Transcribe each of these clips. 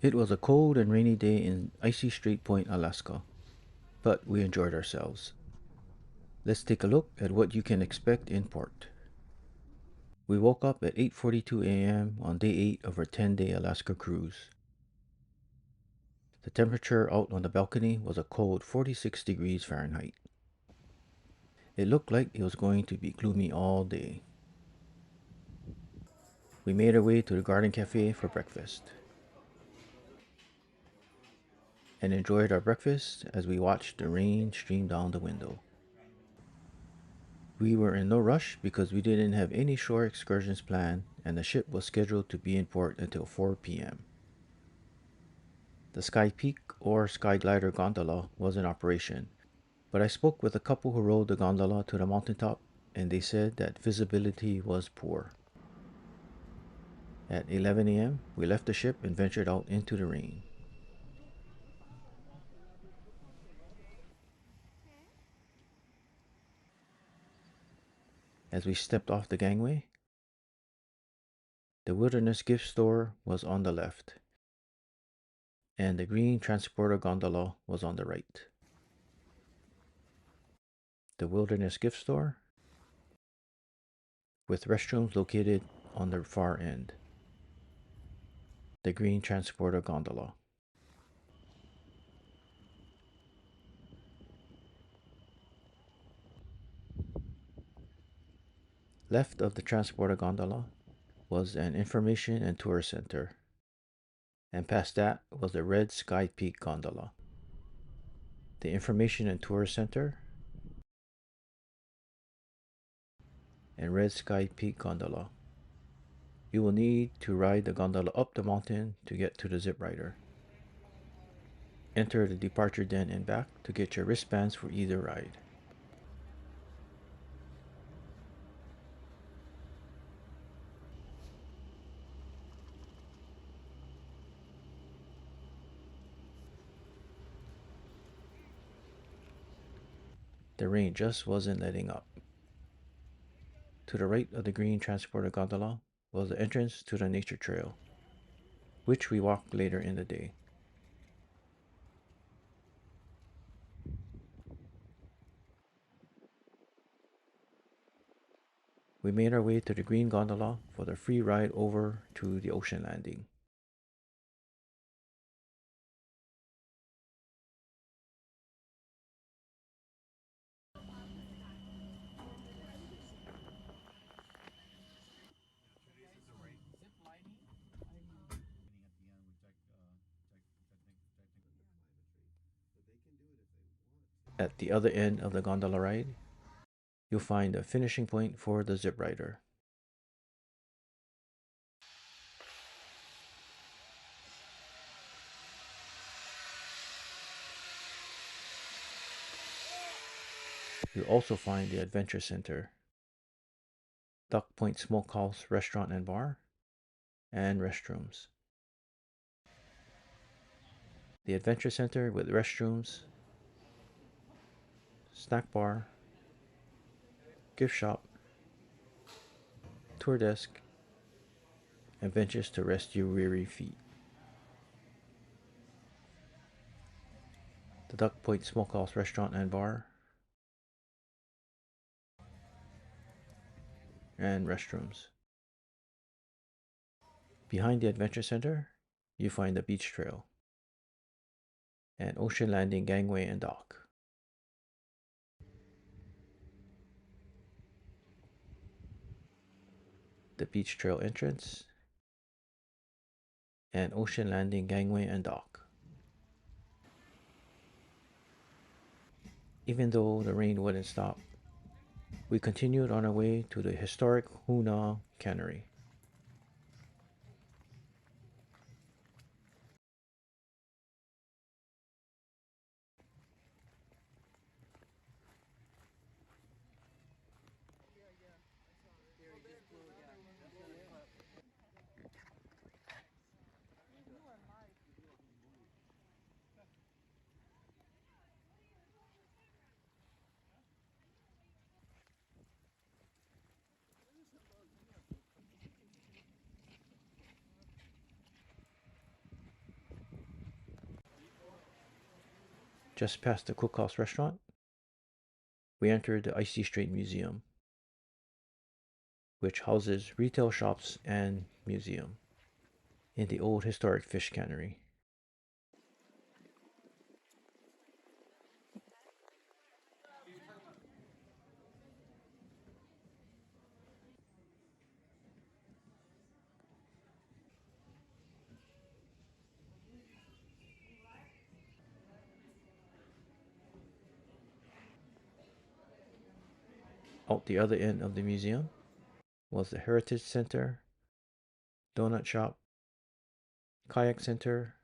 It was a cold and rainy day in Icy Strait Point, Alaska, but we enjoyed ourselves. Let's take a look at what you can expect in port. We woke up at 8:42 a.m. on day 8 of our 10-day Alaska cruise. The temperature out on the balcony was a cold 46 degrees Fahrenheit. It looked like it was going to be gloomy all day. We made our way to the Garden Cafe for breakfast and enjoyed our breakfast as we watched the rain stream down the window. We were in no rush because we didn't have any shore excursions planned and the ship was scheduled to be in port until 4 p.m. The Sky Peak or Sky Glider gondola was in operation, but I spoke with a couple who rode the gondola to the mountaintop and they said that visibility was poor. At 11 a.m., we left the ship and ventured out into the rain. As we stepped off the gangway, the Wilderness Gift Store was on the left, and the green transporter gondola was on the right. The Wilderness Gift Store, with restrooms located on the far end. The green transporter gondola. Left of the transporter gondola was an information and tour center, and past that was the red Sky Peak gondola. The information and tour center and red Sky Peak gondola. You will need to ride the gondola up the mountain to get to the zip rider. Enter the departure den and back to get your wristbands for either ride. The rain just wasn't letting up. To the right of the green transporter gondola was the entrance to the nature trail, which we walked later in the day. We made our way to the green gondola for the free ride over to the ocean landing. At the other end of the gondola ride, you'll find a finishing point for the zip rider. You'll also find the Adventure Center, Duck Point Smokehouse Restaurant and Bar, and restrooms. The Adventure Center with restrooms, snack bar, gift shop, tour desk, and benches to rest your weary feet. The Duck Point Smokehouse Restaurant and Bar, and restrooms. Behind the Adventure Center, you find the beach trail, and ocean landing gangway and dock. The beach trail entrance, and ocean landing gangway and dock. Even though the rain wouldn't stop, we continued on our way to the historic Huna Cannery. Just past the cookhouse restaurant, we entered the Icy Strait Museum, which houses retail shops and museum in the old historic fish cannery. Out the other end of the museum was the Heritage Center, Donut Shop, Kayak Center,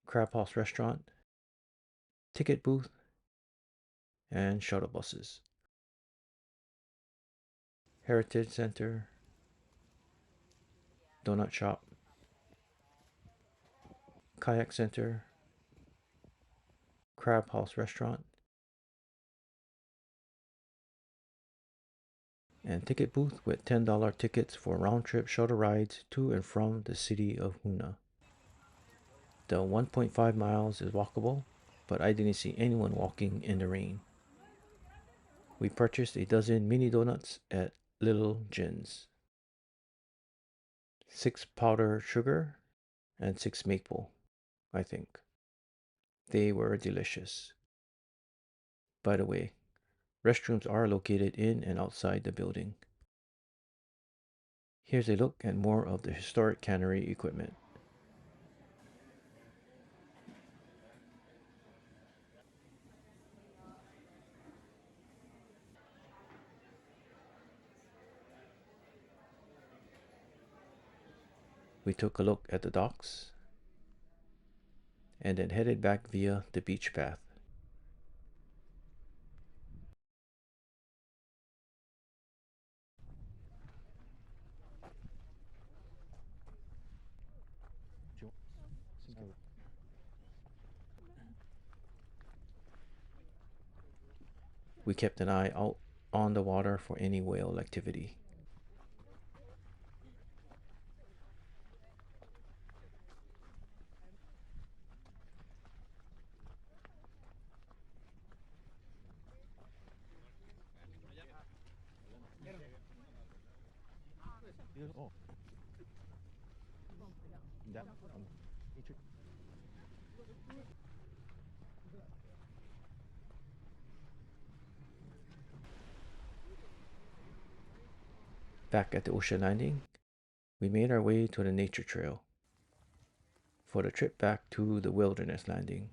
Crab House Restaurant, Ticket Booth, and shuttle buses. Heritage Center, Donut Shop, Kayak Center, Crab House Restaurant, and ticket booth with $10 tickets for round-trip shuttle rides to and from the city of Huna. The 1.5 miles is walkable, but I didn't see anyone walking in the rain. We purchased a dozen mini donuts at Little Jin's. 6 powder sugar and 6 maple, I think. They were delicious. By the way, restrooms are located in and outside the building. Here's a look at more of the historic cannery equipment. We took a look at the docks and then headed back via the beach path. We kept an eye out on the water for any whale activity. Back at the ocean landing, we made our way to the nature trail for the trip back to the wilderness landing.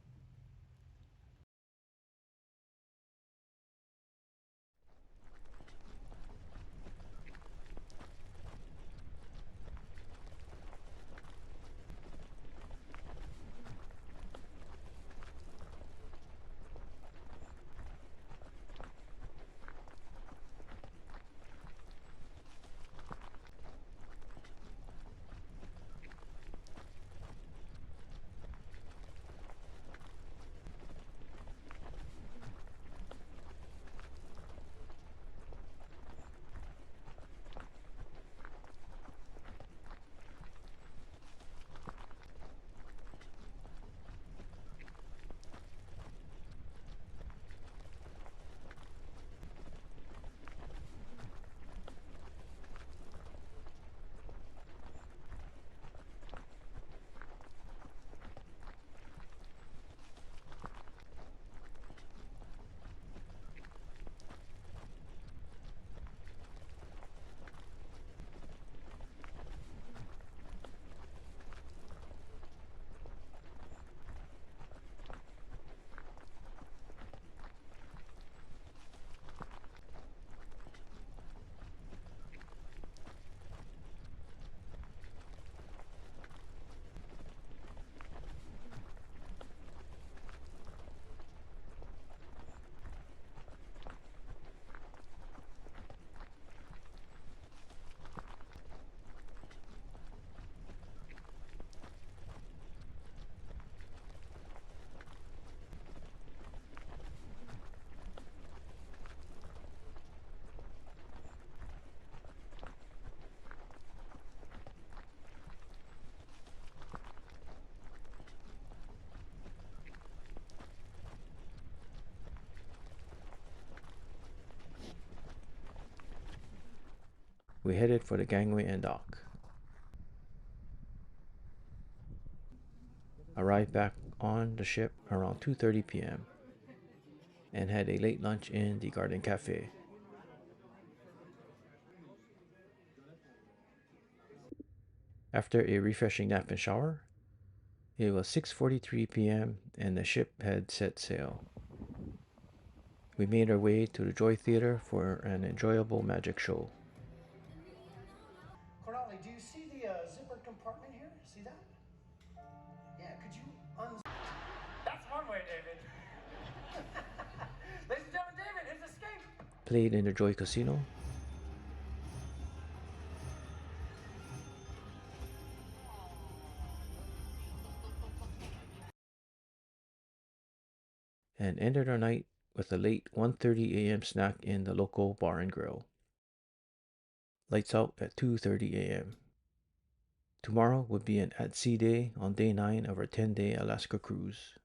we headed for the gangway and dock. Arrived back on the ship around 2:30 p.m. and had a late lunch in the Garden Cafe. After a refreshing nap and shower, it was 6:43 p.m. and the ship had set sail. We made our way to the Joy Theater for an enjoyable magic show. Cornali, do you see the zipper compartment here? See that? Yeah, could you That's one way, David. Ladies and gentlemen, David, his escape. Played in the Joy Casino. And ended our night with a late 1:30 a.m. snack in the local bar and grill. Lights out at 2:30 a.m. Tomorrow would be an at-sea day on day 9 of our 10-day Alaska cruise.